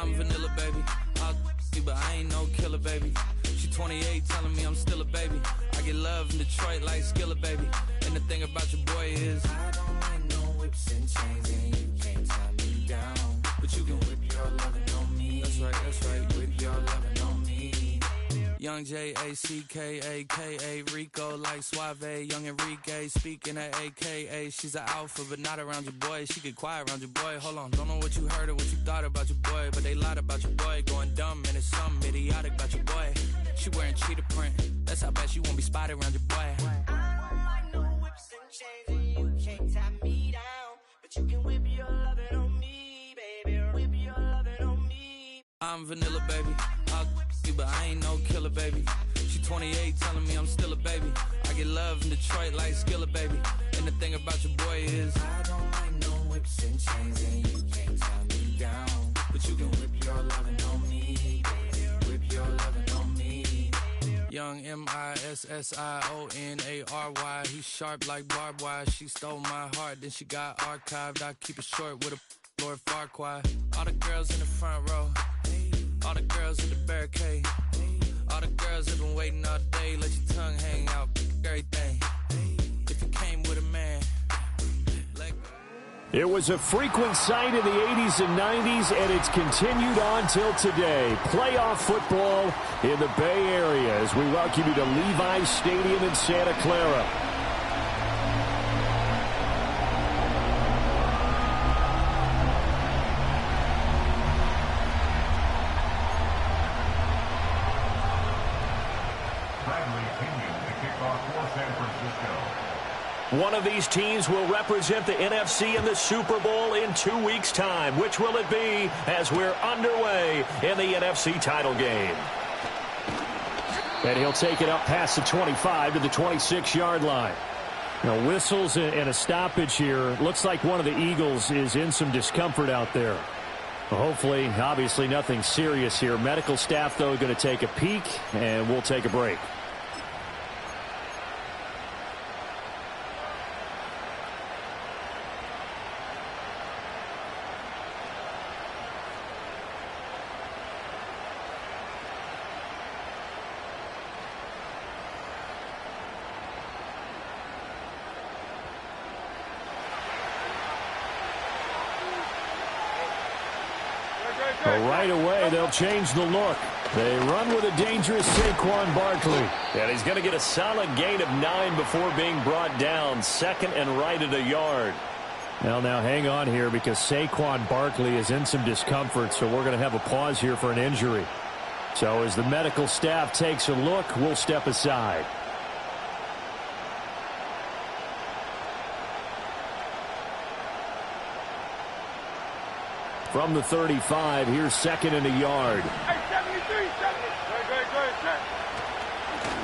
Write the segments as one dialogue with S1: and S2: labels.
S1: I'm vanilla, baby. I'll you, but I ain't no killer, baby. She 28, telling me I'm still a baby. I get love in Detroit like Skilla, baby. And the thing about your boy is I don't like no whips and chains, and you can't tie me down. But you can whip your lovin' on me. That's right, whip your lovin' on me. Young J-A-C-K-A-K-A, Rico like Suave, young Enrique, speaking at AKA. She's an alpha, but not around your boy. She get quiet around your boy. Hold on, don't know what you heard or what you thought about your boy, but they lied about your boy. Going dumb, and it's something idiotic about your boy. She wearing cheetah print, that's how bad she won't be spotted around your boy. I don't like no whips and chains, and you can't tie me down, but you can whip your lovin' on me, baby. Whip your lovin' on me. I'm vanilla, baby. I'll you, but I ain't no killer, baby. She 28, telling me I'm still a baby. I get love in Detroit like Skilla, baby. And the thing about your boy is I don't like no whips and chains, and you can't tie me down, but you can whip your lovin' on me, baby. Whip your lovin' on me. Young M-I-S-S-I-O-N-A-R-Y. He's sharp like barbed wire. She stole my heart, then she got archived. I keep it short with a Lord Farquaad. All the girls in the front row, all the girls in the barricade, all the girls have been waiting all day. Let your tongue hang out, everything. If you came with a man, let go.
S2: It was a frequent sight in the 80s and 90s, and it's continued on till today. Playoff football in the Bay Area as we welcome you to Levi's Stadium in Santa Clara. One of these teams will represent the NFC in the Super Bowl in 2 weeks' time. Which will it be as we're underway in the NFC title game? And he'll take it up past the 25 to the 26-yard line. Now, whistles and a stoppage here. Looks like one of the Eagles is in some discomfort out there. Hopefully, obviously nothing serious here. Medical staff, though, going to take a peek, and we'll take a break. Right away, they'll change the look. They run with a dangerous Saquon Barkley. And he's going to get a solid gain of 9 before being brought down. Second and right at a yard. Well, now hang on here because Saquon Barkley is in some discomfort, so we're going to have a pause here for an injury. So as the medical staff takes a look, we'll step aside. From the 35, here's second and a yard.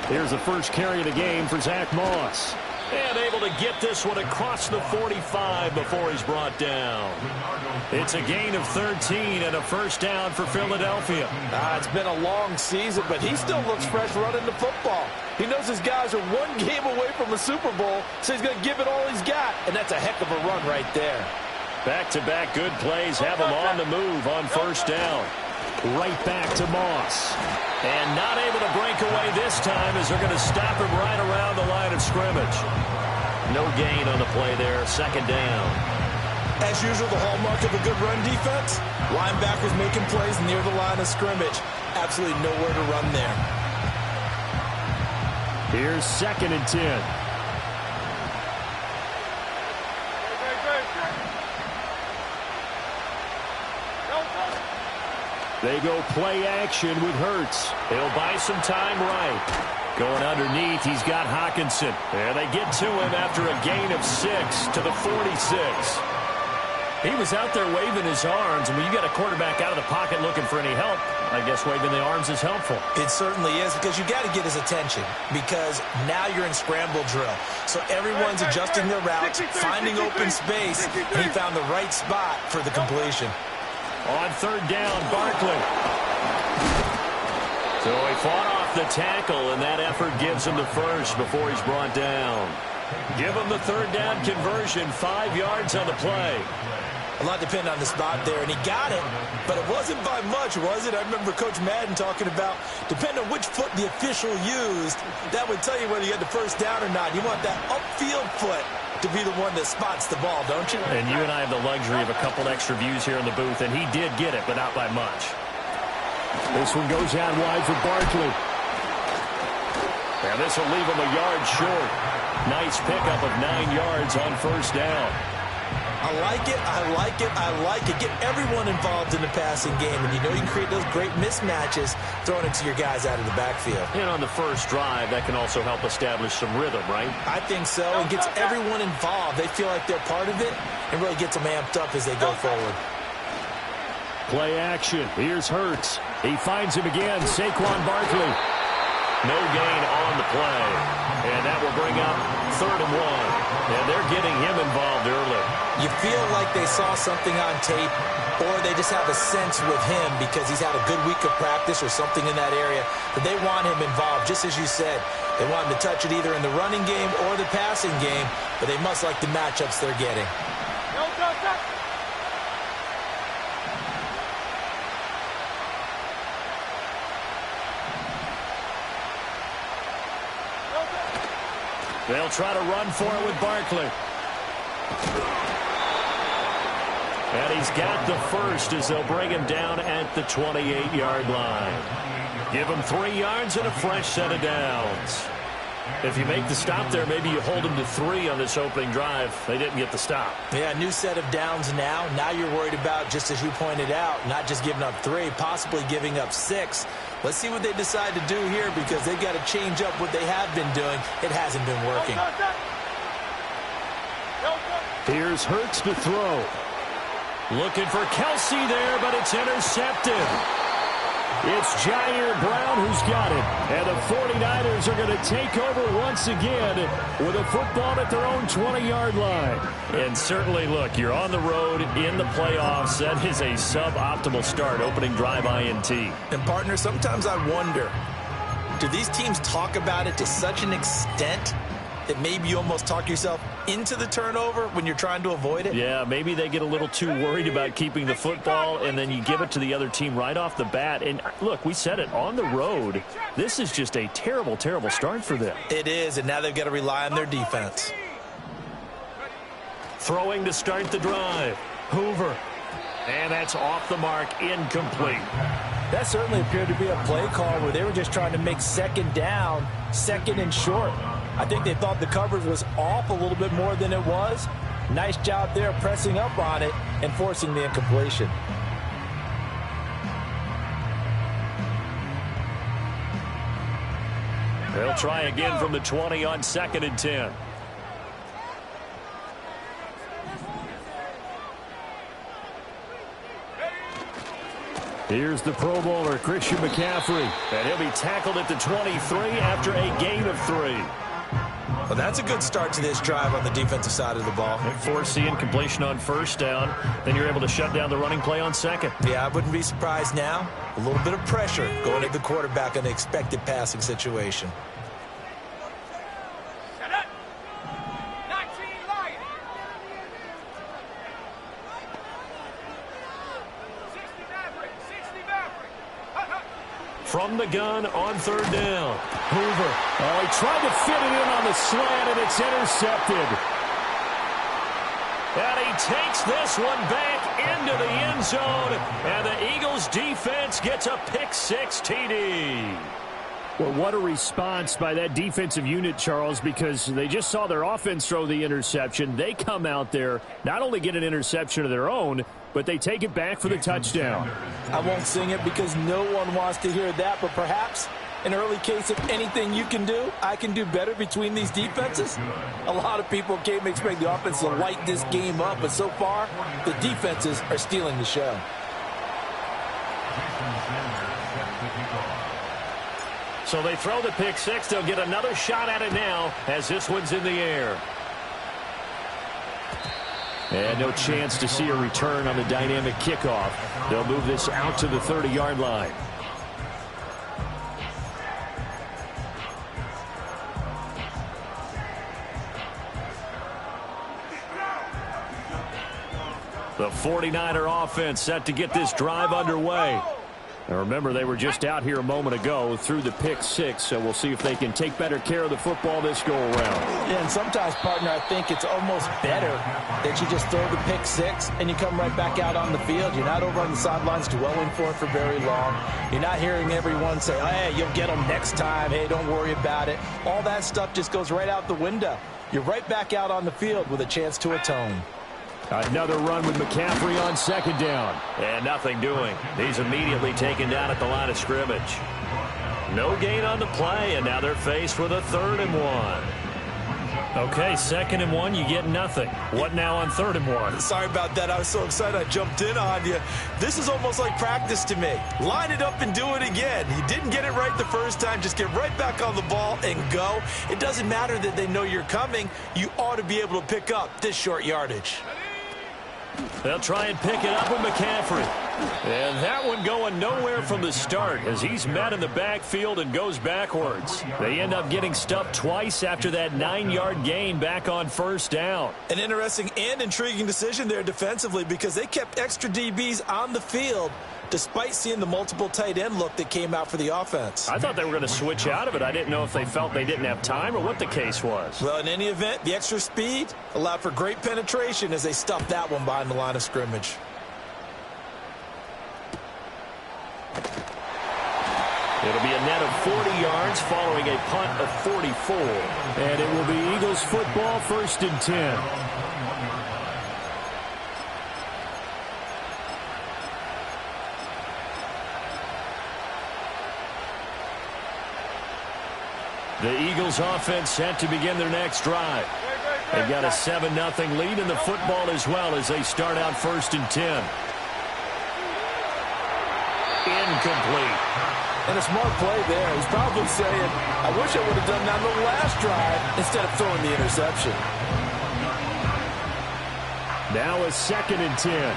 S2: Here's the first carry of the game for Zach Moss. And able to get this one across the 45 before he's brought down. It's a gain of 13 and a first down for Philadelphia.
S3: It's been a long season, but he still looks fresh running the football. He knows his guys are one game away from the Super Bowl, so he's going to give it all he's got. And that's a heck of a run right there.
S2: Back-to-back good plays have him on the move on first down. Right back to Moss. And not able to break away this time as they're going to stop him right around the line of scrimmage. No gain on the play there, second down.
S3: As usual, the hallmark of a good run defense, linebackers making plays near the line of scrimmage. Absolutely nowhere to run there.
S2: Here's second and 10. They go play action with Hurts. He'll buy some time right. Going underneath, he's got Hockenson. And they get to him after a gain of 6 to the 46. He was out there waving his arms. And when you got a quarterback out of the pocket looking for any help, I guess waving the arms is helpful.
S3: It certainly is, because you got to get his attention, because now you're in scramble drill. So everyone's adjusting their routes, finding open space, and he found the right spot for the completion.
S2: On third down, Barkley. So he fought off the tackle, and that effort gives him the first before he's brought down. Give him the third down conversion, 5 yards on the play.
S3: A lot depended on the spot there, and he got it, but it wasn't by much, was it? I remember Coach Madden talking about, depending on which foot the official used, that would tell you whether you had the first down or not. You want that upfield foot to be the one that spots the ball, don't you?
S2: And you and I have the luxury of a couple extra views here in the booth, and he did get it, but not by much.
S4: This one goes out wide for Barkley.
S2: And this will leave him a yard short. Nice pickup of 9 yards on first down.
S3: I like it, I like it, I like it. Get everyone involved in the passing game, and you know you can create those great mismatches throwing it to your guys out of the backfield.
S2: And on the first drive, that can also help establish some rhythm, right?
S3: I think so. It gets everyone involved. They feel like they're part of it and really gets them amped up as they go forward.
S4: Play action. Here's Hurts. He finds him again. Saquon Barkley.
S2: No gain on the play. And that will bring up 3rd and 1. And they're getting him involved early.
S3: You feel like they saw something on tape, or they just have a sense with him because he's had a good week of practice or something in that area that they want him involved. Just as you said, they want him to touch it either in the running game or the passing game, but they must like the matchups they're getting.
S2: They'll try to run for it with Barkley. And he's got the first as they'll bring him down at the 28-yard line. Give him 3 yards and a fresh set of downs. If you make the stop there, maybe you hold him to 3 on this opening drive. They didn't get the stop.
S3: Yeah, new set of downs now. Now you're worried about, just as you pointed out, not just giving up 3, possibly giving up 6. Let's see what they decide to do here because they've got to change up what they have been doing. It hasn't been working.
S4: Here's Hurts to throw.
S2: Looking for Kelsey there, but it's intercepted.
S4: It's Jair Brown who's got it. And the 49ers are going to take over once again with a football at their own 20-yard line.
S2: And certainly, look, you're on the road in the playoffs. That is a suboptimal start, opening drive INT.
S3: And, partner, sometimes I wonder, do these teams talk about it to such an extent that maybe you almost talk yourself into the turnover when you're trying to avoid it?
S2: Yeah, maybe they get a little too worried about keeping the football, and then you give it to the other team right off the bat. And, look, we said it, on the road, this is just a terrible, terrible start for them.
S3: It is, and now they've got to rely on their defense.
S2: Throwing to start the drive. Hoover. And that's off the mark, incomplete.
S3: That certainly appeared to be a play call where they were just trying to make second down, second and short. I think they thought the coverage was off a little bit more than it was. Nice job there pressing up on it and forcing the incompletion.
S2: They'll try again from the 20 on 2nd and 10.
S4: Here's the Pro Bowler, Christian McCaffrey.
S2: And he'll be tackled at the 23 after a gain of 3.
S3: Well, that's a good start to this drive on the defensive side of the ball.
S2: Force the incompletion on first down. Then you're able to shut down the running play on 2nd.
S3: Yeah, I wouldn't be surprised now. A little bit of pressure going at the quarterback in the expected passing situation.
S2: From the gun on 3rd down.
S4: Hoover. Oh, he tried to fit it in on the slant, and it's intercepted.
S2: And he takes this one back into the end zone. And the Eagles defense gets a pick-6 TD.
S4: Well, what a response by that defensive unit, Charles, because they just saw their offense throw the interception. They come out there, not only get an interception of their own, but they take it back for the touchdown.
S3: I won't sing it because no one wants to hear that, but perhaps an early case of anything you can do, I can do better between these defenses. A lot of people came expect the offense to light this game up, but so far, the defenses are stealing the show.
S2: So they throw the pick-6. They'll get another shot at it now as this one's in the air.
S4: And no chance to see a return on the dynamic kickoff. They'll move this out to the 30-yard line.
S2: The 49er offense set to get this drive underway.
S4: Now remember, they were just out here a moment ago through the pick six, so we'll see if they can take better care of the football this go-around.
S3: Yeah, and sometimes, partner, I think it's almost better that you just throw the pick six and you come right back out on the field. You're not over on the sidelines dwelling for it for very long. You're not hearing everyone say, oh, hey, you'll get them next time. Hey, don't worry about it. All that stuff just goes right out the window. You're right back out on the field with a chance to atone.
S4: Another run with McCaffrey on second down.
S2: And nothing doing. He's immediately taken down at the line of scrimmage. No gain on the play, and now they're faced with a 3rd and 1.
S4: Okay, 2nd and 1, you get nothing. What now on 3rd and 1?
S3: Sorry about that. I was so excited I jumped in on you. This is almost like practice to me. Line it up and do it again. You didn't get it right the first time. Just get right back on the ball and go. It doesn't matter that they know you're coming. You ought to be able to pick up this short yardage.
S2: They'll try and pick it up with McCaffrey.
S4: And that one going nowhere from the start as he's met in the backfield and goes backwards. They end up getting stuffed twice after that 9-yard gain back on 1st down.
S3: An interesting and intriguing decision there defensively because they kept extra DBs on the field despite seeing the multiple tight end look that came out for the offense.
S4: I thought they were going to switch out of it. I didn't know if they felt they didn't have time or what the case was.
S3: Well, in any event, the extra speed allowed for great penetration as they stuffed that one behind the line of scrimmage.
S2: It'll be a net of 40 yards following a punt of 44.
S4: And it will be Eagles football, 1st and 10. The Eagles offense set to begin their next drive. They've got a 7-0 lead in the football as well as they start out 1st and 10. Incomplete.
S3: And a smart play there. He's probably saying, I wish I would have done that on the last drive instead of throwing the interception.
S4: Now a 2nd and 10.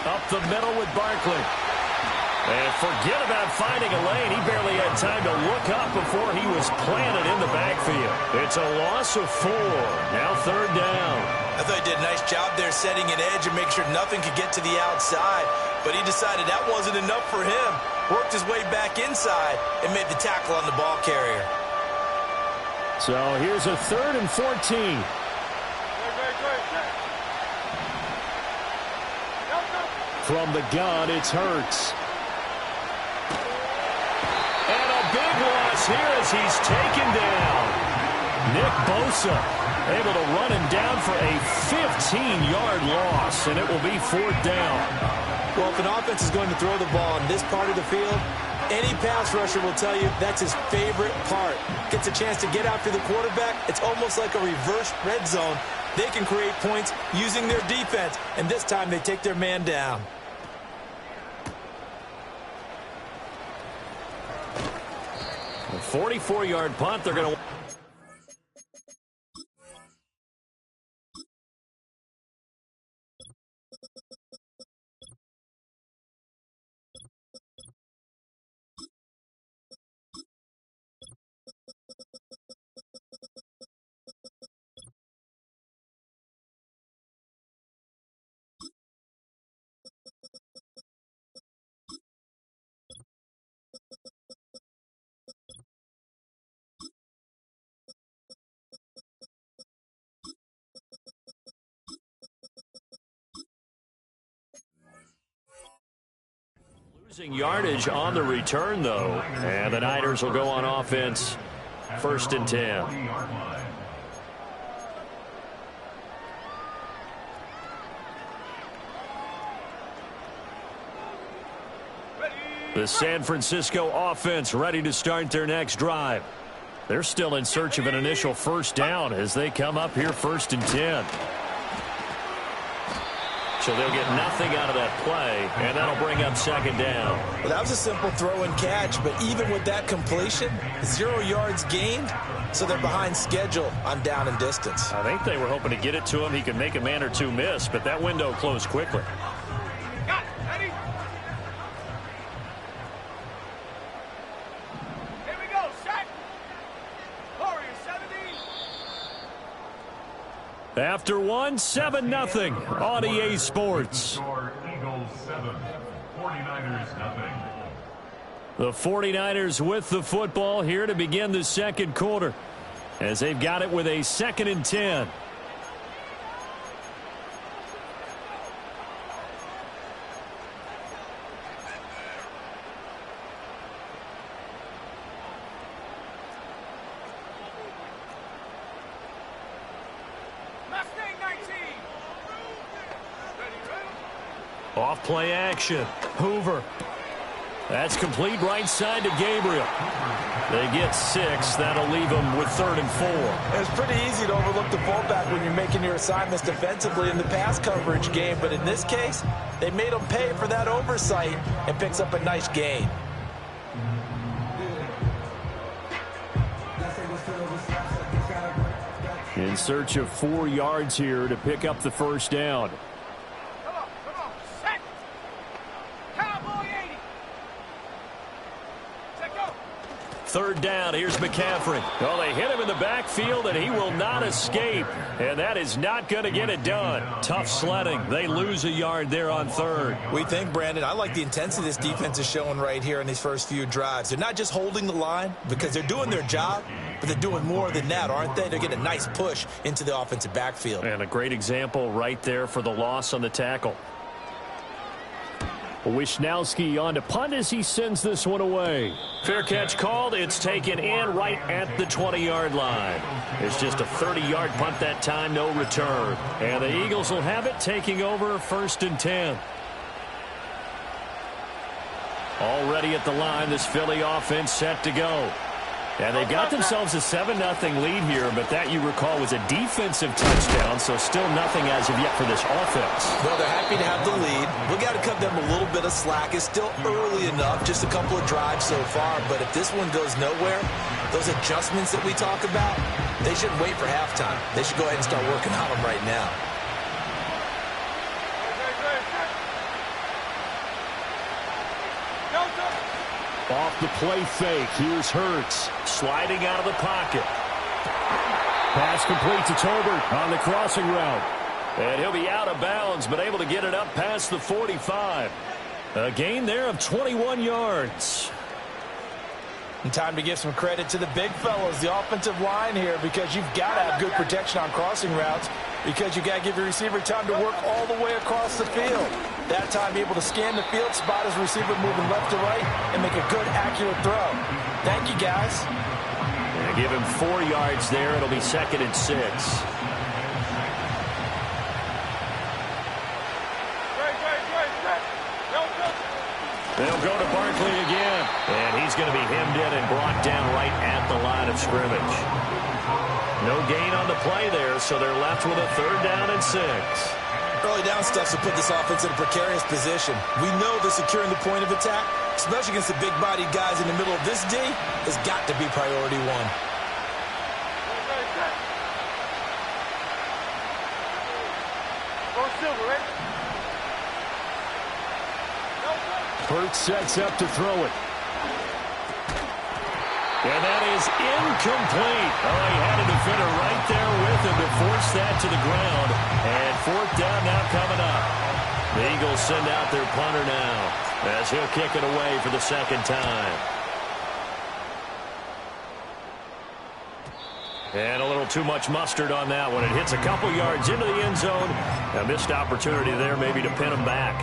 S2: Up the middle with Barkley. And forget about finding a lane. He barely had time to look up before he was planted in the backfield. It's a loss of 4. Now 3rd down.
S3: I thought he did a nice job there setting an edge and make sure nothing could get to the outside. But he decided that wasn't enough for him. Worked his way back inside and made the tackle on the ball carrier.
S4: So here's a 3rd and 14. From the gun, it's Hurts.
S2: And a big loss here as he's taken down.
S4: Nick Bosa able to run him down for a 15-yard loss, and it will be 4th down.
S3: Well, if an offense is going to throw the ball on this part of the field, any pass rusher will tell you that's his favorite part. Gets a chance to get after the quarterback. It's almost like a reverse red zone. They can create points using their defense, and this time they take their man down.
S2: A 44-yard punt. They're going to... Losing yardage on the return, though. And the Niners will go on offense. 1st and 10. The San Francisco offense ready to start their next drive. They're still in search of an initial 1st down as they come up here 1st and 10. So they'll get nothing out of that play, and that'll bring up 2nd down.
S3: Well, that was a simple throw and catch, but even with that completion, 0 yards gained, so they're behind schedule on down and distance.
S4: I think they were hoping to get it to him. He could make a man or two miss, but that window closed quickly.
S2: After one, 7-0 on EA Sports.
S5: Eagles 7, 49ers nothing.
S2: The 49ers with the football here to begin the second quarter, as they've got it with a 2nd and 10. Off play action. Hoover. That's complete right side to Gabriel. They get 6. That'll leave them with 3rd and 4.
S3: It's pretty easy to overlook the fullback when you're making your assignments defensively in the pass coverage game. But in this case, they made him pay for that oversight and picks up a nice gain.
S4: In search of 4 yards here to pick up the first down.
S2: Third down, here's McCaffrey. Oh, they hit him in the backfield, and he will not escape. And that is not going to get it done. Tough sledding. They lose a yard there on 3rd.
S3: We think, Brandon, I like the intensity this defense is showing right here in these first few drives. They're not just holding the line because they're doing their job, but they're doing more than that, aren't they? They're getting a nice push into the offensive backfield.
S2: And a great example right there for the loss on the tackle.
S4: Wishnowski on to punt as he sends this one away.
S2: Fair catch called. It's taken in right at the 20-yard line. It's just a 30-yard punt that time, no return. And the Eagles will have it, taking over 1st and 10. Already at the line, this Philly offense set to go. And they've got themselves a 7-0 lead here, but that, you recall, was a defensive touchdown, so still nothing as of yet for this offense.
S3: Well, they're happy to have the lead. We've got to cut them a little bit of slack. It's still early enough, just a couple of drives so far, but if this one goes nowhere, those adjustments that we talk about, they shouldn't wait for halftime. They should go ahead and start working on them right now.
S4: Off the play fake. Here's Hurts.
S2: Sliding out of the pocket.
S4: Pass complete to Tolbert on the crossing route.
S2: And he'll be out of bounds, but able to get it up past the 45. A gain there of 21 yards.
S3: And time to give some credit to the big fellows, the offensive line here, because you've got to have good protection on crossing routes, because you've got to give your receiver time to work all the way across the field. That time able to scan the field, spot his receiver moving left to right, and make a good, accurate throw. Thank you, guys.
S2: And give him 4 yards there. It'll be 2nd and 6. They'll go to Barkley again. And he's going to be hemmed in and brought down right at the line of scrimmage. No gain on the play there, so they're left with a 3rd down and 6.
S3: Early down stuff to put this offense in a precarious position. We know that securing the point of attack, especially against the big-bodied guys in the middle of this D, has got to be priority 1.
S4: Hurts sets up to throw it.
S2: And that is incomplete. Oh, he had a defender right there with him to force that to the ground. And 4th down now coming up. The Eagles send out their punter now as he'll kick it away for the 2nd time. And a little too much mustard on that one. It hits a couple yards into the end zone. A missed opportunity there maybe to pin him back.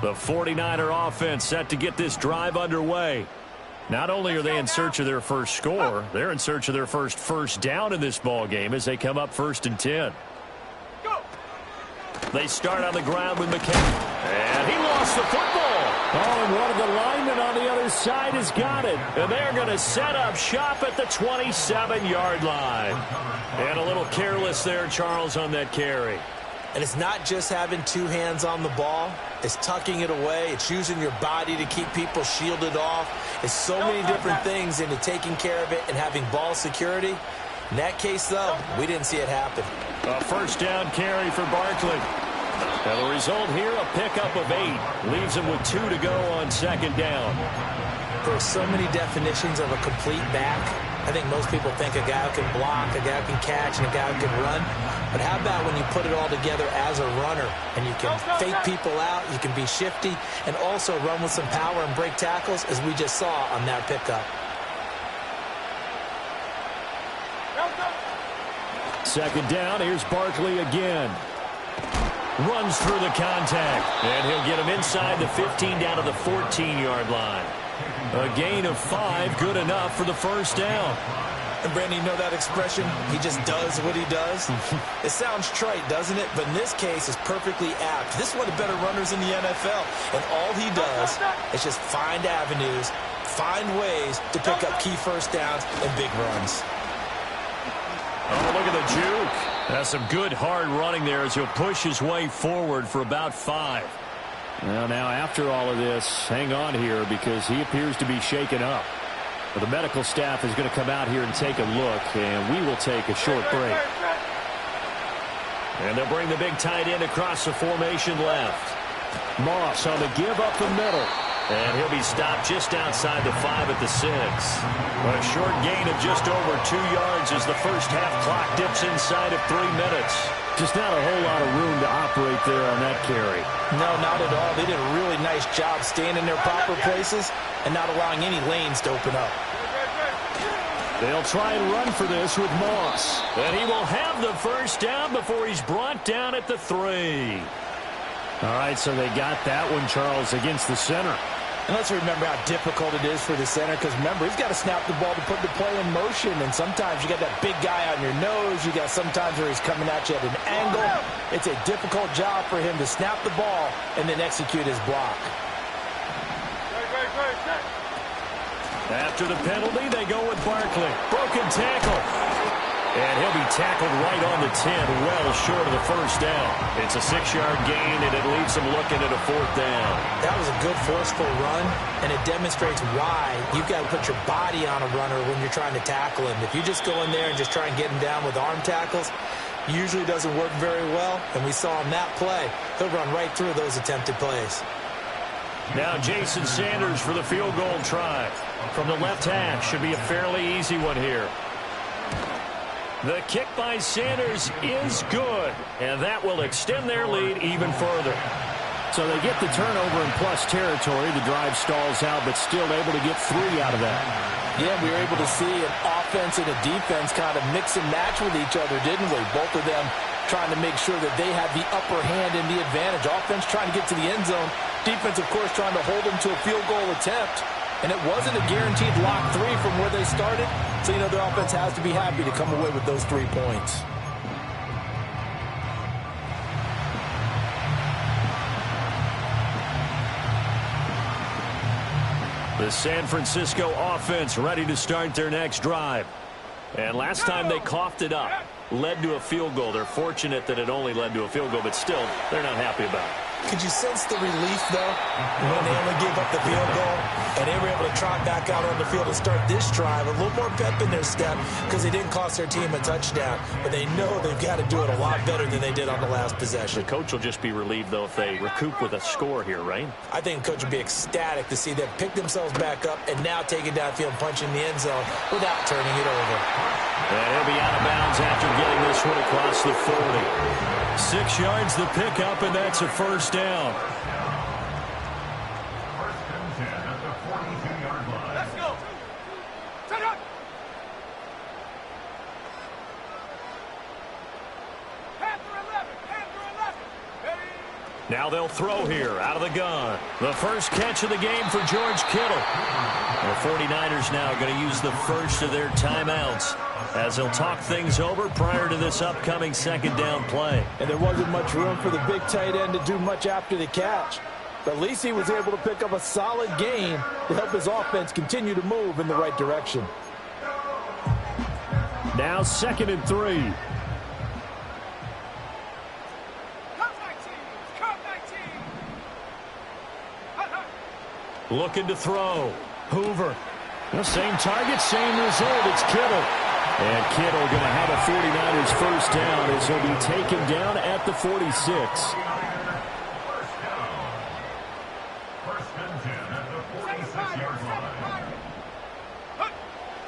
S2: The 49er offense set to get this drive underway. Not only are they in search of their first score, they're in search of their first down in this ball game as they come up 1st and 10. They start on the ground with McCaffrey. And he lost the football.
S4: Oh, and one of the linemen on the other side has got it.
S2: And they're going to set up shop at the 27-yard line. And a little careless there, Charles, on that carry.
S3: And it's not just having 2 hands on the ball. It's tucking it away. It's using your body to keep people shielded off. It's so many different things into taking care of it and having ball security. In that case, though, we didn't see it happen.
S2: A 1st down carry for Barkley. And the result here, a pickup of 8. Leaves him with 2 to go on second down.
S3: There are so many definitions of a complete back. I think most people think a guy who can block, a guy who can catch, and a guy who can run. But how about when you put it all together as a runner and you can fake people out, you can be shifty, and also run with some power and break tackles, as we just saw on that pickup.
S2: Second down, here's Barkley again. Runs through the contact, and he'll get him inside the 15 down to the 14-yard line. A gain of 5, good enough for the first down.
S3: And Brandon, you know that expression? He just does what he does. It sounds trite, doesn't it? But in this case, it's perfectly apt. This is one of the better runners in the NFL. And all he does is just find avenues, find ways to pick up key first downs and big runs.
S2: Oh, look at the juke. That's some good hard running there as he'll push his way forward for about 5.
S4: Well, now after all of this, hang on here because he appears to be shaken up. But the medical staff is going to come out here and take a look, and we will take a short break.
S2: And they'll bring the big tight end across the formation left.
S4: Moss on the give up the middle.
S2: And he'll be stopped just outside the 5 at the 6. A short gain of just over 2 yards as the first half clock dips inside of 3 minutes.
S4: Just not a whole lot of room to operate there on that carry.
S3: No, not at all. They did a really nice job staying in their proper places and not allowing any lanes to open up.
S4: They'll try and run for this with Moss.
S2: And he will have the first down before he's brought down at the 3.
S4: All right, so they got that one, Charles, against the center.
S3: And let's remember how difficult it is for the center, because remember, he's got to snap the ball to put the play in motion, and sometimes you got that big guy on your nose. You got sometimes where he's coming at you at an angle. It's a difficult job for him to snap the ball and then execute his block.
S2: After the penalty, they go with Barkley. Broken tackle. And he'll be tackled right on the 10, well short of the first down. It's a 6-yard gain, and it leaves him looking at a 4th down.
S3: That was a good forceful run, and it demonstrates why you've got to put your body on a runner when you're trying to tackle him. If you just go in there and just try and get him down with arm tackles, usually doesn't work very well, and we saw him that play. He'll run right through those attempted plays.
S2: Now Jason Sanders for the field goal try. From the left hash, should be a fairly easy one here. The kick by Sanders is good, and that will extend their lead even further.
S4: So they get the turnover in plus territory. The drive stalls out, but still able to get 3 out of that.
S3: Yeah, we were able to see an offense and a defense kind of mix and match with each other, didn't we? Both of them trying to make sure that they had the upper hand and the advantage. Offense trying to get to the end zone. Defense, of course, trying to hold them to a field goal attempt. And it wasn't a guaranteed lock 3 from where they started. So, you know, their offense has to be happy to come away with those 3 points.
S2: The San Francisco offense ready to start their next drive. And last time they coughed it up, led to a field goal. They're fortunate that it only led to a field goal, but still, they're not happy about it.
S3: Could you sense the relief, though, when they only gave up the field goal and they were able to trot back out on the field and start this drive? A little more pep in their step because they didn't cost their team a touchdown, but they know they've got to do it a lot better than they did on the last possession.
S2: The coach will just be relieved, though, if they recoup with a score here, right?
S3: I think the coach will be ecstatic to see them pick themselves back up and now take it downfield and punch in the end zone without turning it over.
S2: And he'll be out of bounds after getting this one across the 40. 6 yards the pickup, and that's a first down.
S5: First and 10 at the 42-yard line.
S6: Let's go. Set up. Panther 11. Panther 11. Hey.
S2: Now they'll throw here out of the gun. The first catch of the game for George Kittle. The 49ers now going to use the first of their timeouts as they'll talk things over prior to this upcoming second down play.
S3: And there wasn't much room for the big tight end to do much after the catch. But at least he was able to pick up a solid gain to help his offense continue to move in the right direction.
S4: Now 2nd and 3.
S2: Looking to throw. Hoover.
S4: The same target, same result. It's Kittle. And Kittle going to have a 49ers first down as he'll be taken down at the 46.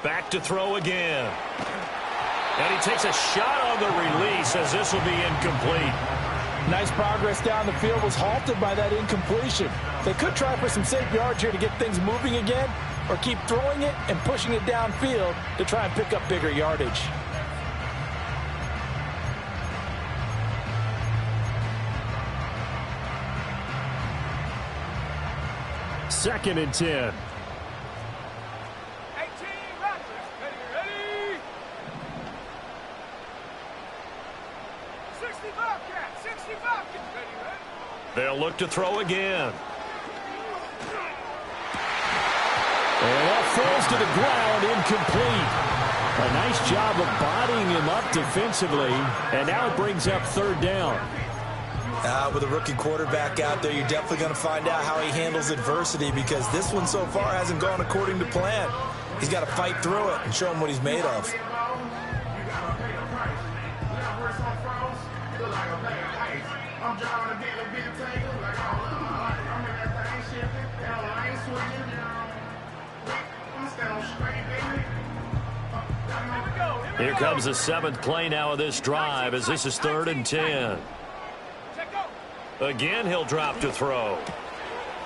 S2: Back to throw again. And he takes a shot on the release as this will be incomplete.
S3: Nice progress down the field, was halted by that incompletion. They could try for some safe yards here to get things moving again, or keep throwing it and pushing it downfield to try and pick up bigger yardage.
S4: Second and 10.
S6: 18 Raptors. Ready? 65 Cats. 65 Cats. Ready?
S2: They'll look to throw again.
S4: And that falls to the ground, incomplete. A nice job of bodying him up defensively, and now it brings up third down.
S3: With a rookie quarterback out there, you're definitely going to find out how he handles adversity, because this one so far hasn't gone according to plan. He's got to fight through it and show him what he's made of.
S2: Here comes the 7th play now of this drive, as this is 3rd and 10. Again, he'll drop to throw.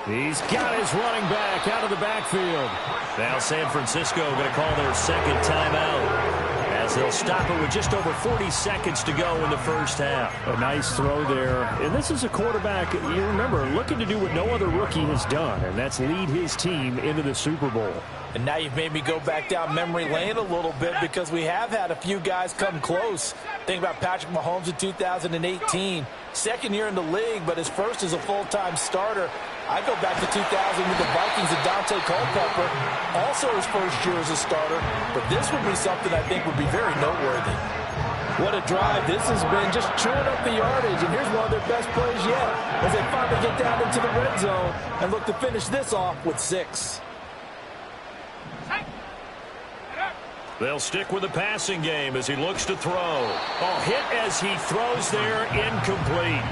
S4: He's got his running back out of the backfield.
S2: Now San Francisco going to call their second timeout, as they'll stop it with just over 40 seconds to go in the first half.
S4: A nice throw there. And this is a quarterback, you remember, looking to do what no other rookie has done, and that's lead his team into the Super Bowl.
S3: And now you've made me go back down memory lane a little bit, because we have had a few guys come close. Think about Patrick Mahomes in 2018. Second year in the league, but his first as a full-time starter. I go back to 2000 with the Vikings and Dante Culpepper. Also his first year as a starter. But this would be something I think would be very noteworthy. What a drive this has been, just chewing up the yardage. And here's one of their best plays yet, as they finally get down into the red zone and look to finish this off with 6.
S2: They'll stick with the passing game as he looks to throw. Oh, hit as he throws there, incomplete.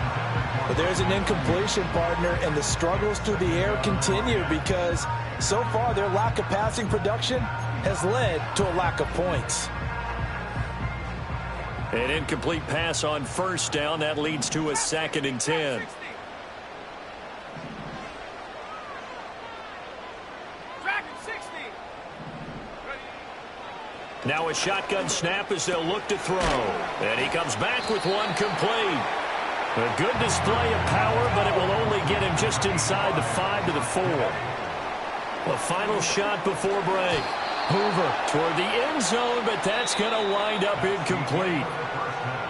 S3: But there's an incompletion, partner, and the struggles through the air continue, because so far their lack of passing production has led to a lack of points.
S2: An incomplete pass on first down. That leads to a 2nd and 10. Now a shotgun snap as they'll look to throw. And he comes back with one complete. A good display of power, but it will only get him just inside the 5 to the 4. A final shot before break. Hoover toward the end zone, but that's going to wind up incomplete.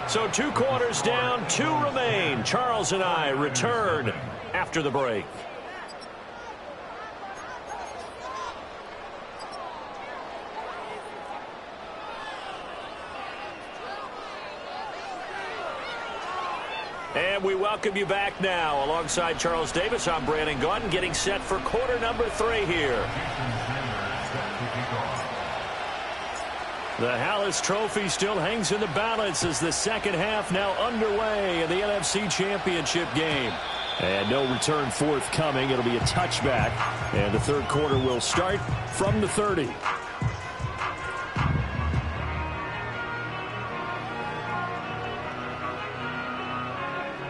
S2: So 2 quarters down, 2 remain. Charles and I return after the break. And we welcome you back now. Alongside Charles Davis, I'm Brandon Gaudin, getting set for quarter number 3 here. The Hallis Trophy still hangs in the balance as the second half now underway in the NFC Championship game.
S4: And no return forthcoming. It'll be a touchback. And the third quarter will start from the 30.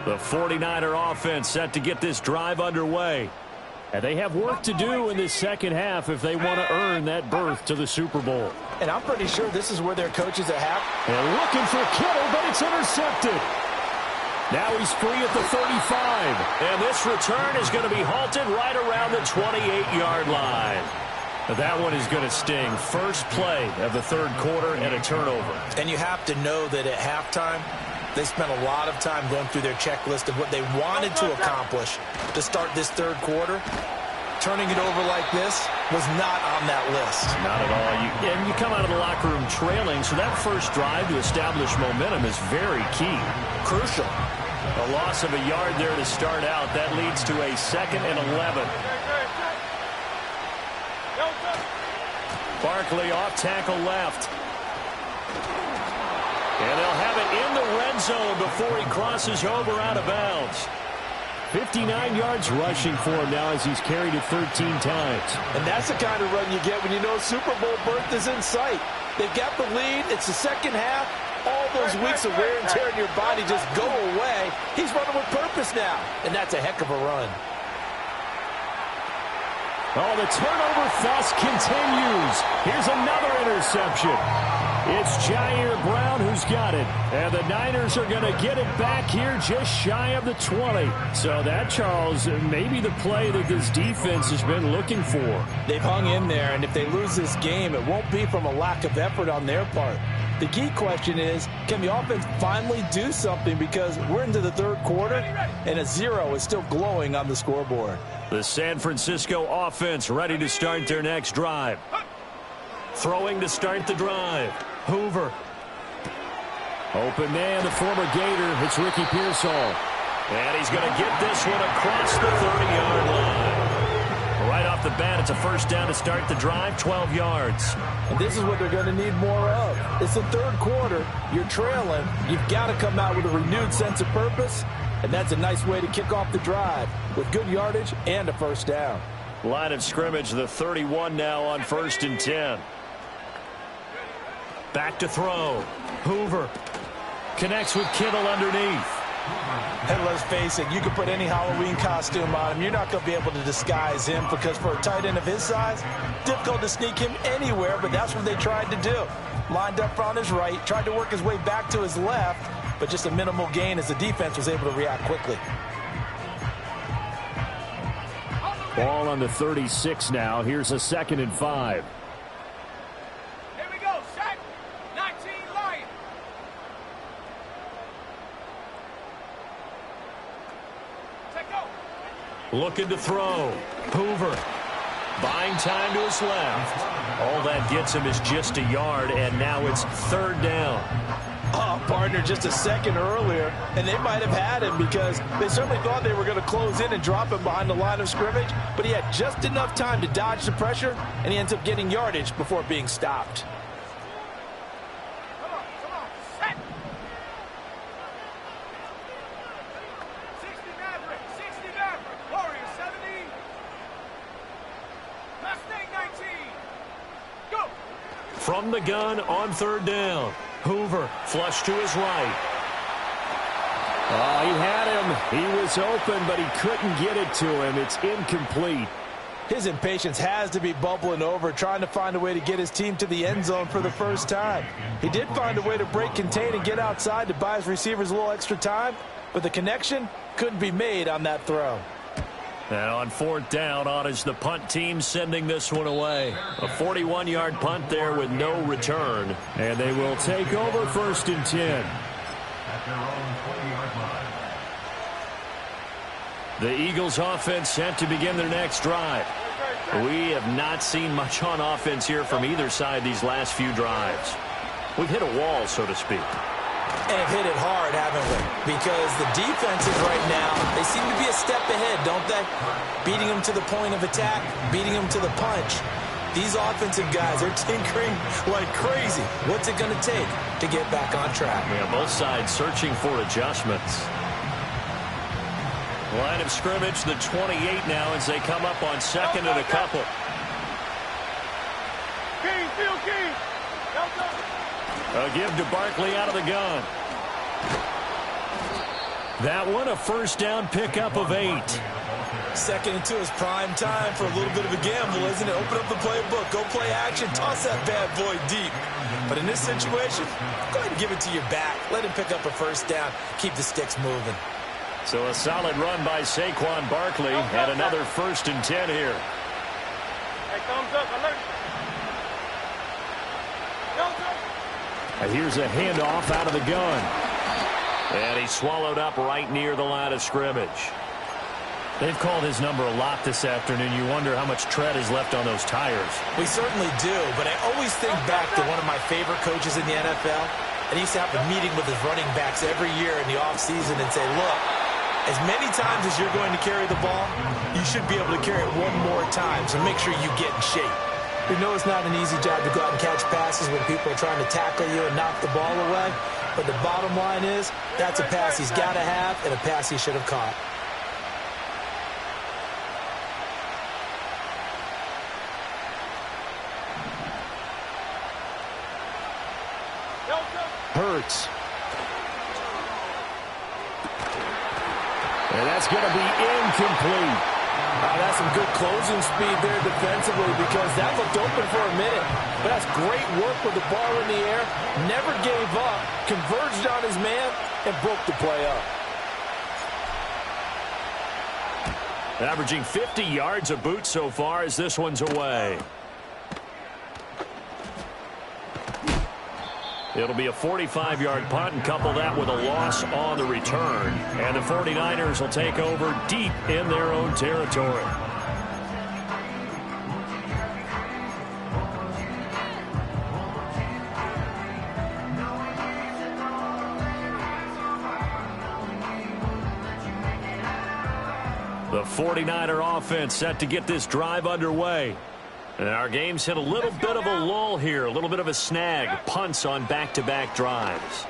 S2: The 49er offense set to get this drive underway.
S4: And they have work to do in this second half if they want to earn that berth to the Super Bowl.
S3: And I'm pretty sure this is where their coaches are happy.
S4: And looking for Kittle, but it's intercepted. Now he's free at the 35.
S2: And this return is going to be halted right around the 28-yard line.
S4: That one is going to sting. First play of the third quarter and a turnover.
S3: And you have to know that at halftime, they spent a lot of time going through their checklist of what they wanted to accomplish to start this third quarter. Turning it over like this was not on that list.
S4: Not at all. And you come out of the locker room trailing, so that first drive to establish momentum is very key.
S3: Crucial.
S2: A loss of a yard there to start out. That leads to a 2nd and 11. Barkley off tackle left. And they'll have it in the red zone before he crosses over out of bounds.
S4: 59 yards rushing for him now as he's carried it 13 times.
S3: And that's the kind of run you get when you know Super Bowl berth is in sight. They've got the lead. It's the second half. All those weeks of wear and tear in your body just go away. He's running with purpose now, and that's a heck of a run.
S4: Oh, the turnover fuss continues. Here's another interception. It's Jair Brown who's got it. And the Niners are going to get it back here just shy of the 20. So that, Charles, may be the play that this defense has been looking for.
S3: They've hung in there, and if they lose this game, it won't be from a lack of effort on their part. The key question is, can the offense finally do something? Because we're into the third quarter, and a 0 is still glowing on the scoreboard.
S2: The San Francisco offense ready to start their next drive. Throwing to start the drive. Hoover.
S4: Open man, the former Gator. It's Ricky Pearsall.
S2: And he's going to get this one across the 30-yard line. Right off the bat, it's a first down to start the drive, 12 yards.
S3: And this is what they're going to need more of. It's the third quarter. You're trailing. You've got to come out with a renewed sense of purpose. And that's a nice way to kick off the drive with good yardage and a first down.
S2: Line of scrimmage, the 31 now on 1st and 10. Back to throw. Hoover connects with Kittle underneath.
S3: And let's face it, you can put any Halloween costume on him. You're not going to be able to disguise him because for a tight end of his size, difficult to sneak him anywhere, but that's what they tried to do. Lined up on his right, tried to work his way back to his left, but just a minimal gain as the defense was able to react quickly.
S4: Ball on the 36 now. Here's a 2nd and 5.
S6: Here we go, set. 19 Lions. Take go.
S2: Looking to throw. Hoover buying time to his left. All that gets him is just a yard, and now it's 3rd down.
S3: Oh, partner, just a second earlier, and they might have had him because they certainly thought they were going to close in and drop him behind the line of scrimmage, but he had just enough time to dodge the pressure, and he ends up getting yardage before being stopped.
S6: Come on, set. 60 Maverick, Warrior 70. Mustang 19. Go.
S2: From the gun on 3rd down. Hoover flush to his right.
S4: Oh, he had him. He was open, but he couldn't get it to him. It's incomplete.
S3: His impatience has to be bubbling over, trying to find a way to get his team to the end zone for the first time. He did find a way to break contain and get outside to buy his receivers a little extra time, but the connection couldn't be made on that throw.
S2: And on 4th down, on is the punt team sending this one away. A 41-yard punt there with no return.
S4: And they will take over 1st and 10.
S5: At their own 20-yard line.
S2: The Eagles offense set to begin their next drive. We have not seen much on offense here from either side these last few drives. We've hit a wall, so to speak.
S3: And have hit it hard, haven't we? Because the defenses right now, they seem to be a step ahead, don't they? Beating them to the point of attack, beating them to the punch. These offensive guys are tinkering like crazy. What's it going to take to get back on track?
S2: Yeah, both sides searching for adjustments. Line of scrimmage, the 28 now as they come up on 2nd and a couple.
S6: King, field King.
S2: A give to Barkley out of the gun. That one a first down pickup of 8.
S3: 2nd and 2 is prime time for a little bit of a gamble, isn't it? Open up the playbook, go play action, toss that bad boy deep. But in this situation, go ahead and give it to your back. Let him pick up a first down. Keep the sticks moving.
S2: So a solid run by Saquon Barkley and another 1st and 10 here.
S6: Hey, thumbs up, alert.
S4: And here's a handoff out of the gun.
S2: And he swallowed up right near the line of scrimmage.
S4: They've called his number a lot this afternoon. You wonder how much tread is left on those tires.
S3: We certainly do, but I always think back to one of my favorite coaches in the NFL, and he used to have a meeting with his running backs every year in the offseason and say, look, as many times as you're going to carry the ball, you should be able to carry it one more time, so make sure you get in shape. We know it's not an easy job to go out and catch passes when people are trying to tackle you and knock the ball away, but the bottom line is that's a pass he's got to have and a pass he should have caught.
S4: Hurts. And that's going to be incomplete.
S3: That's some good closing speed there defensively because that looked open for a minute. But that's great work with the ball in the air. Never gave up, converged on his man, and broke the play up.
S4: Averaging 50 yards a boot so far as this one's away. It'll be a 45-yard punt and couple that with a loss on the return. And the 49ers will take over deep in their own territory. The 49er offense set to get this drive underway. And our game's hit a little bit of a lull here, a little bit of a snag. Punts on back-to-back drives.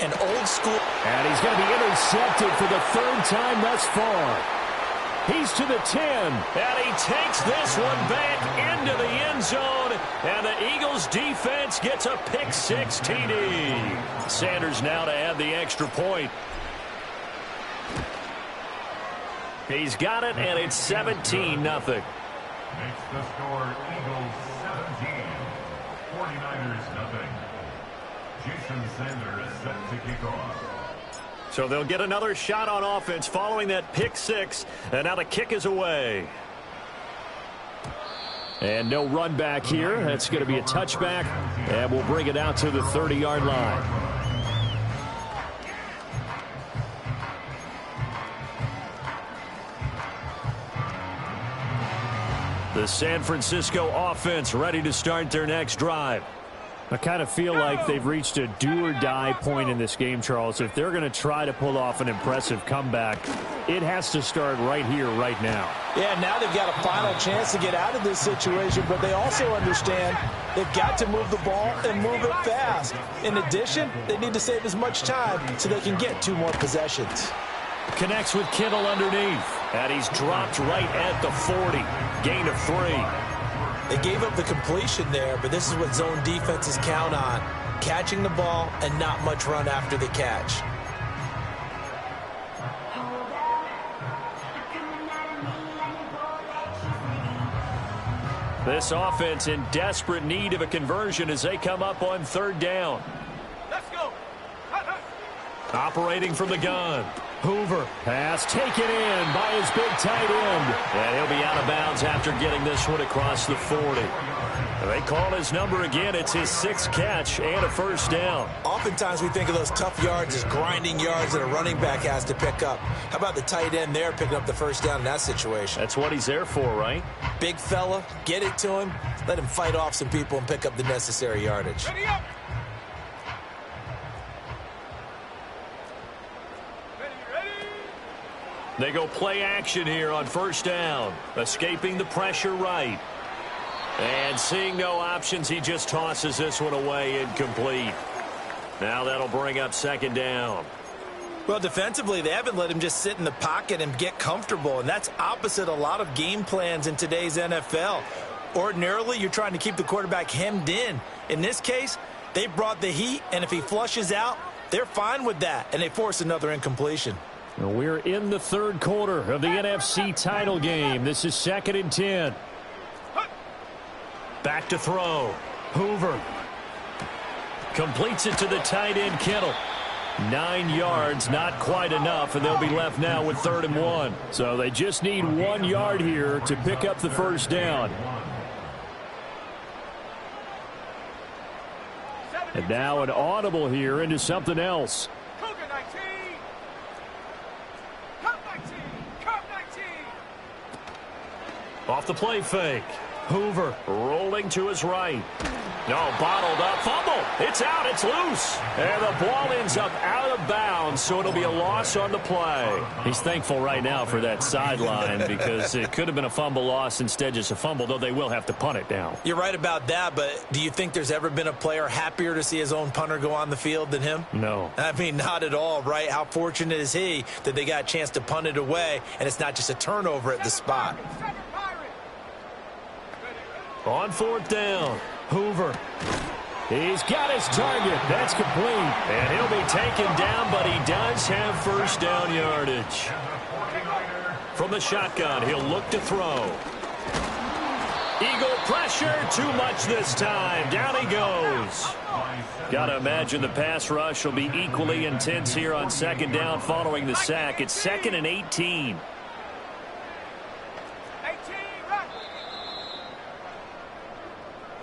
S3: An old school.
S4: And he's going to be intercepted for the third time thus far. He's to the 10. And he takes this one back into the end zone. And the Eagles defense gets a pick-six TD. Sanders now to add the extra point. He's got it, and it's 17-0.
S5: Makes the score Eagles 17, 49ers nothing. Jason Sanders set to kick off.
S4: So they'll get another shot on offense following that pick six, and now the kick is away. And no run back here. That's going to be a touchback, and we'll bring it out to the 30-yard line. The San Francisco offense ready to start their next drive. I kind of feel like they've reached a do-or-die point in this game, Charles. If they're going to try to pull off an impressive comeback, it has to start right here, right now.
S3: Yeah, now they've got a final chance to get out of this situation, but they also understand they've got to move the ball and move it fast. In addition, they need to save as much time so they can get 2 more possessions.
S4: Connects with Kittle underneath, and he's dropped right at the 40. Gain of 3.
S3: They gave up the completion there, but this is what zone defenses count on. Catching the ball and not much run after the catch.
S4: This offense in desperate need of a conversion as they come up on 3rd down.
S6: Let's go.
S4: Operating from the gun. Hoover. Pass taken in by his big tight end. And he'll be out of bounds after getting this one across the 40. They call his number again. It's his 6th catch and a 1st down.
S3: Oftentimes we think of those tough yards as grinding yards that a running back has to pick up. How about the tight end there picking up the 1st down in that situation?
S4: That's what he's there for, right?
S3: Big fella, get it to him, let him fight off some people and pick up the necessary yardage.
S6: Ready up.
S4: They go play action here on 1st down. Escaping the pressure right. And seeing no options, he just tosses this one away incomplete. Now that'll bring up 2nd down.
S3: Well, defensively, they haven't let him just sit in the pocket and get comfortable, and that's opposite a lot of game plans in today's NFL. Ordinarily, you're trying to keep the quarterback hemmed in. In this case, they brought the heat, and if he flushes out, they're fine with that, and they force another incompletion.
S4: We're in the 3rd quarter of the NFC title game. This is 2nd and 10. Back to throw. Hoover. Completes it to the tight end, Kittle. 9 yards, not quite enough, and they'll be left now with 3rd and 1. So they just need 1 yard here to pick up the 1st down. And now an audible here into something else.
S6: Cougar 19. Cup 19. Cup 19.
S4: Off the play fake. Hoover rolling to his right. No, bottled up. Fumble. It's out. It's loose. And the ball ends up out of bounds, so it'll be a loss on the play. He's thankful right now for that sideline because it could have been a fumble loss, instead just a fumble, though they will have to punt it now.
S3: You're right about that, but do you think there's ever been a player happier to see his own punter go on the field than him?
S4: No.
S3: I mean, not at all, right? How fortunate is he that they got a chance to punt it away, and it's not just a turnover at the spot.
S4: On 4th down, Hoover. He's got his target. That's complete.
S2: And he'll be taken down, but he does have first down yardage. From the shotgun, he'll look to throw. Eagle pressure, too much this time. Down he goes. Got to imagine the pass rush will be equally intense here on second down following the sack. It's 2nd and 18.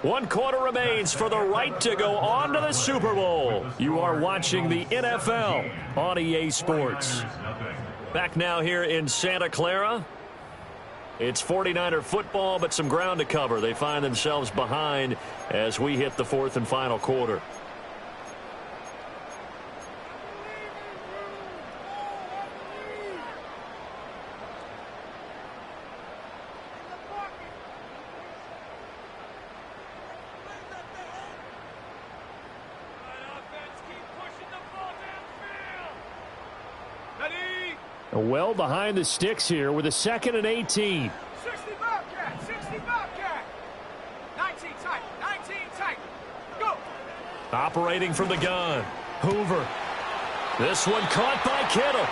S2: One quarter remains for the right to go on to the Super Bowl. You are watching the NFL on EA Sports. Back now here in Santa Clara. It's 49er football, but some ground to cover. They find themselves behind as we hit the 4th and final quarter.
S4: Well behind the sticks here with a 2nd and 18.
S6: 60 Bobcat, 60 Bobcat. 19 tight, 19 tight. Go.
S2: Operating from the gun. Hoover. This one caught by Kittle.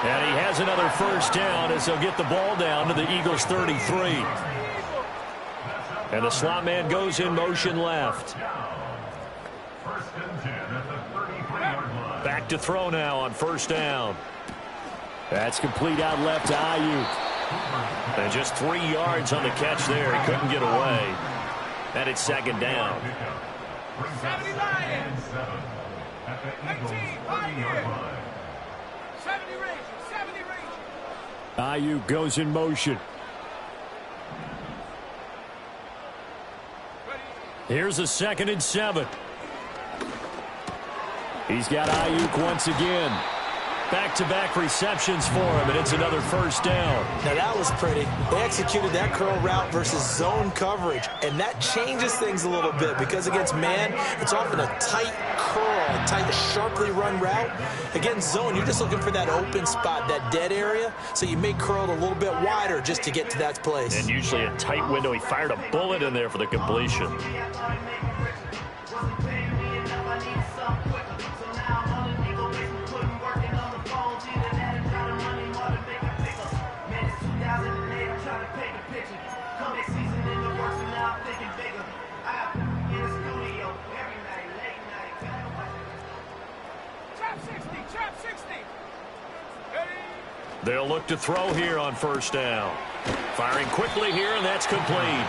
S2: And he has another first down as they'll get the ball down to the Eagles' 33. And the slot man goes in motion left. Back to throw now on first down.
S4: That's complete out left to Ayuk.
S2: And just 3 yards on the catch there. He couldn't get away. And it's second down.
S6: 70 Lions. 18, 5 years. 70 Rangers, 70 Rangers.
S4: Ayuk goes in motion.
S2: Here's a 2nd and 7.
S4: He's got Ayuk once again.
S2: Back-to-back receptions for him, and it's another first down.
S3: Now that was pretty. They executed that curl route versus zone coverage, and that changes things a little bit because against man, it's often a tight curl, a tight, sharply run route. Against zone, you're just looking for that open spot, that dead area, so you may curl it a little bit wider just to get to that place.
S2: And usually a tight window. He fired a bullet in there for the completion. They'll look to throw here on first down. Firing quickly here, and that's complete.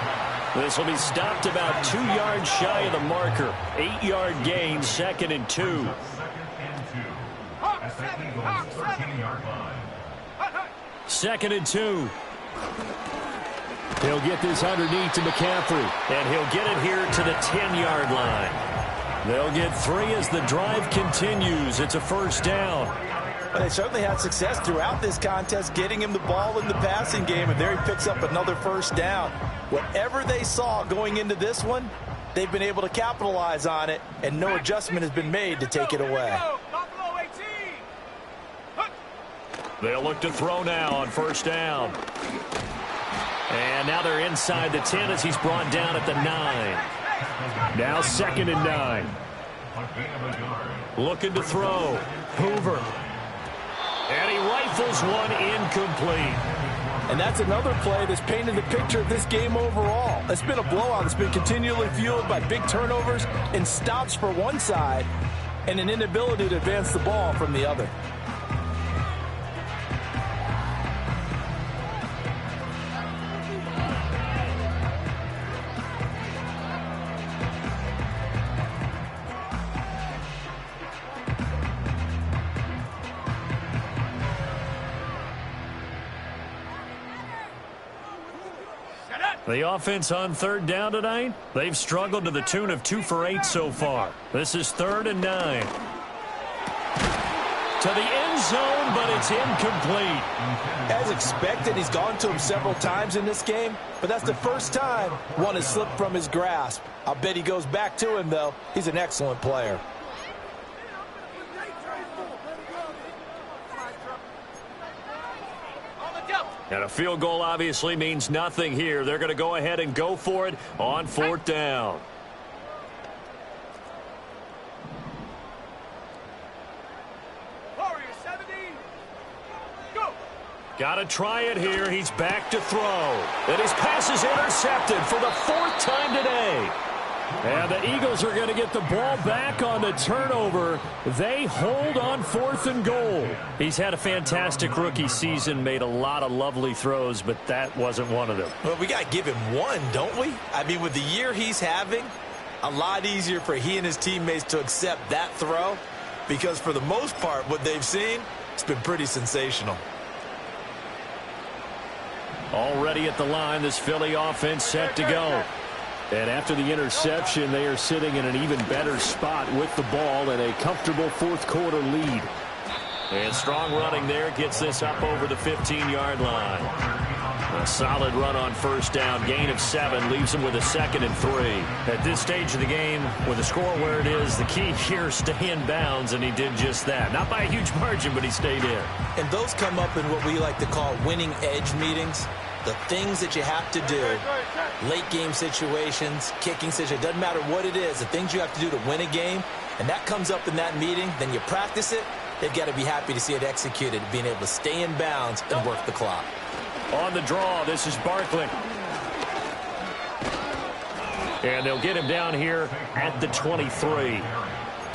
S2: This will be stopped about 2 yards shy of the marker. 8-yard gain, 2nd and 2. Second and 2.
S4: He'll get this underneath to McCaffrey.
S2: And he'll get it here to the 10-yard line. They'll get 3 as the drive continues. It's a first down.
S3: They certainly had success throughout this contest getting him the ball in the passing game, and there he picks up another first down. Whatever they saw going into this one, they've been able to capitalize on it, and no adjustment has been made to take it away.
S2: They'll look to throw now on first down. And now they're inside the 10 as he's brought down at the 9.
S4: Now 2nd and 9.
S2: Looking to throw. Hoover. And he rifles one incomplete.
S3: And that's another play that's painted the picture of this game overall. It's been a blowout. It's been continually fueled by big turnovers and stops for one side and an inability to advance the ball from the other.
S2: The offense on third down tonight, they've struggled to the tune of 2 for 8 so far. This is 3rd and 9. To the end zone, but it's incomplete.
S3: As expected, he's gone to him several times in this game, but that's the first time one has slipped from his grasp. I'll bet he goes back to him, though. He's an excellent player.
S2: And a field goal obviously means nothing here. They're going to go ahead and go for it on 4th down. Got to try it here. He's back to throw. And his pass is intercepted for the 4th time today.
S4: And the Eagles are going to get the ball back on the turnover. They hold on 4th and goal.
S2: He's had a fantastic rookie season, made a lot of lovely throws, but that wasn't one of them.
S3: Well, we got to give him one, don't we? I mean, with the year he's having, a lot easier for he and his teammates to accept that throw, because for the most part, what they've seen, it's been pretty sensational.
S4: Already at the line, this Philly offense set to go. And after the interception, they are sitting in an even better spot with the ball and a comfortable 4th quarter lead.
S2: And strong running there gets this up over the 15-yard line. A solid run on 1st down. Gain of 7 leaves him with a 2nd and 3. At this stage of the game, with the score where it is, the key here is stay in bounds, and he did just that. Not by a huge margin, but he stayed in.
S3: And those come up in what we like to call winning edge meetings. The things that you have to do, late game situations, kicking situations, doesn't matter what it is, the things you have to do to win a game, and that comes up in that meeting, then you practice it, they've got to be happy to see it executed, being able to stay in bounds and work the clock.
S2: On the draw, this is Barkley. And they'll get him down here at the 23.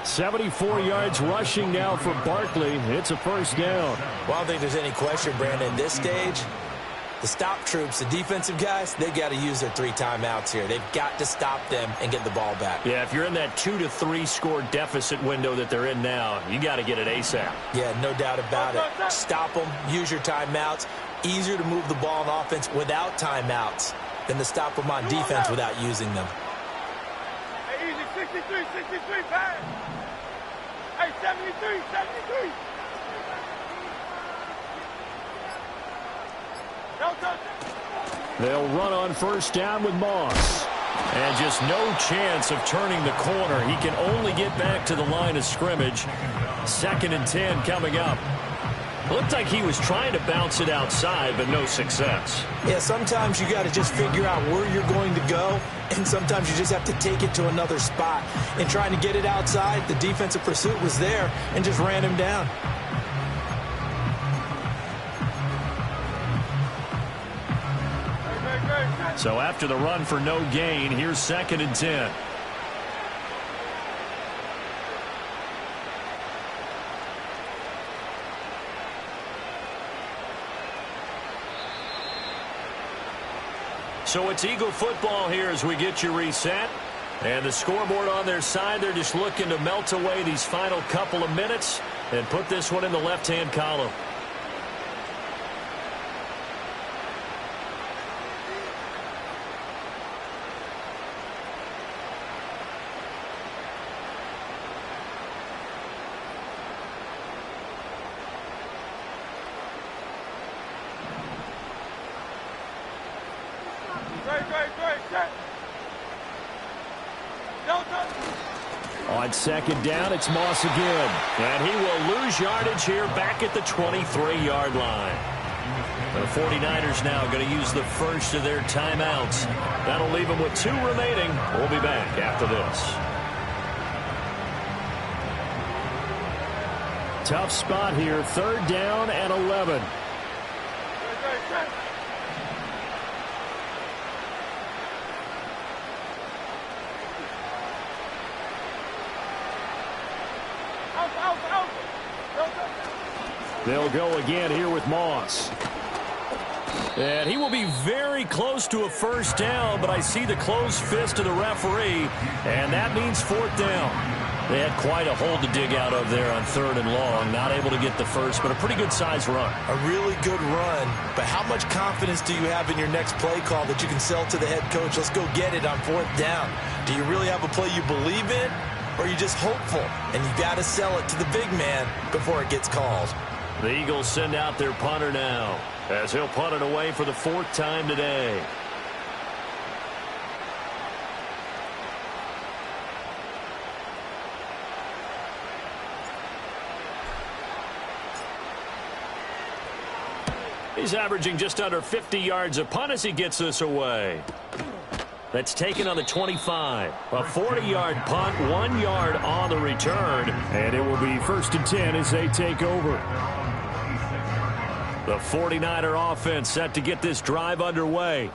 S4: 74 yards rushing now for Barkley. It's a 1st down.
S3: Well, I don't think there's any question, Brandon, at this stage, the stop troops, the defensive guys, they've got to use their 3 timeouts here. They've got to stop them and get the ball back.
S2: Yeah, if you're in that 2 to 3 score deficit window that they're in now, you got to get it ASAP.
S3: Yeah, no doubt about it. Stop them, use your timeouts. Easier to move the ball on offense without timeouts than to stop them on defense without using them.
S6: Hey, easy, 63, pass. Hey, 73.
S4: They'll run on 1st down with Moss.
S2: And just no chance of turning the corner. He can only get back to the line of scrimmage. 2nd and 10 coming up. Looked like he was trying to bounce it outside, but no success.
S3: Yeah, sometimes you got to just figure out where you're going to go, and sometimes you just have to take it to another spot. And trying to get it outside, the defensive pursuit was there and just ran him down.
S2: So after the run for no gain, here's 2nd and 10. So it's Eagle football here as we get you reset. And the scoreboard on their side, they're just looking to melt away these final couple of minutes and put this one in the left-hand column.
S4: On 2nd down, it's Moss again.
S2: And he will lose yardage here back at the 23-yard line. The 49ers now going to use the first of their timeouts. That'll leave them with 2 remaining. We'll be back after this.
S4: Tough spot here. 3rd down and 11. They'll go again here with Moss.
S2: And he will be very close to a 1st down, but I see the closed fist of the referee, and that means 4th down. They had quite a hole to dig out of there on 3rd and long. Not able to get the first, but a pretty good-sized run.
S3: A really good run, but how much confidence do you have in your next play call that you can sell to the head coach? Let's go get it on 4th down. Do you really have a play you believe in, or are you just hopeful? And you got to sell it to the big man before it gets called.
S2: The Eagles send out their punter now, as he'll punt it away for the 4th time today. He's averaging just under 50 yards a punt as he gets this away. That's taken on the 25. A 40-yard punt, 1 yard on the return.
S4: And it will be 1st and 10 as they take over.
S2: The 49er offense set to get this drive underway.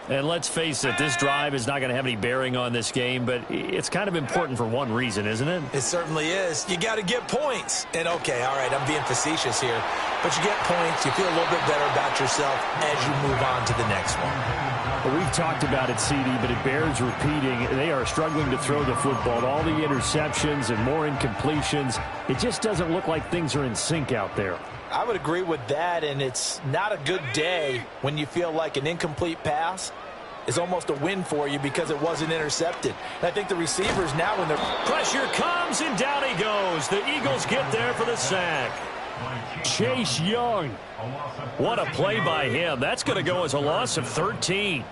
S4: And let's face it, this drive is not going to have any bearing on this game, but it's kind of important for one reason, isn't it?
S3: It certainly is. You got to get points. And, okay, all right, I'm being facetious here. But you get points, you feel a little bit better about yourself as you move on to the next one.
S4: Well, we've talked about it, CD, but it bears repeating. They are struggling to throw the football. All the interceptions and more incompletions. It just doesn't look like things are in sync out there.
S3: I would agree with that, and it's not a good day when you feel like an incomplete pass is almost a win for you because it wasn't intercepted. And I think the receivers now, when they're...
S2: Pressure comes, and down he goes. The Eagles get there for the sack.
S4: Chase Young.
S2: What a play by him. That's going to go as a loss of 13.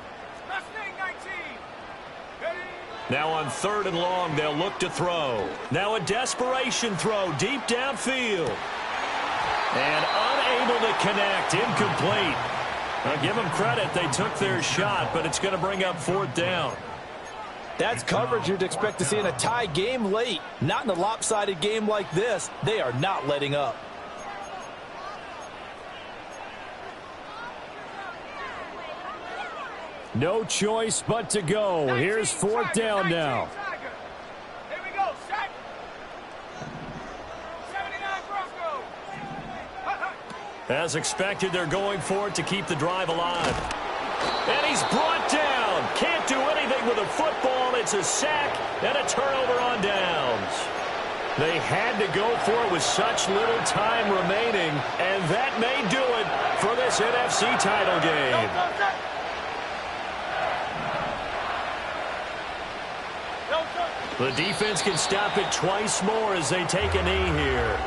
S2: Now on 3rd and long, they'll look to throw. Now a desperation throw deep downfield. And unable to connect, incomplete. I'll give them credit. They took their shot, but it's going to bring up 4th down.
S3: That's coverage you'd expect to see in a tie game late. Not in a lopsided game like this. They are not letting up.
S4: No choice but to go. Here's 4th down now.
S6: Here we go, set. 79 Broncos.
S2: As expected, they're going for it to keep the drive alive. And he's brought down. Can't do anything with a football. It's a sack and a turnover on downs. They had to go for it with such little time remaining, and that may do it for this NFC title game. The defense can stop it twice more as they take a knee here.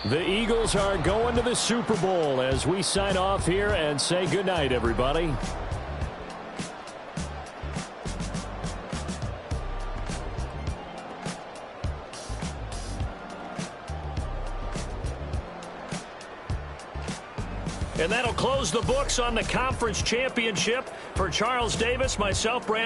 S4: The Eagles are going to the Super Bowl as we sign off here and say goodnight, everybody.
S2: And that'll close the books on the conference championship for Charles Davis, myself, Brandon.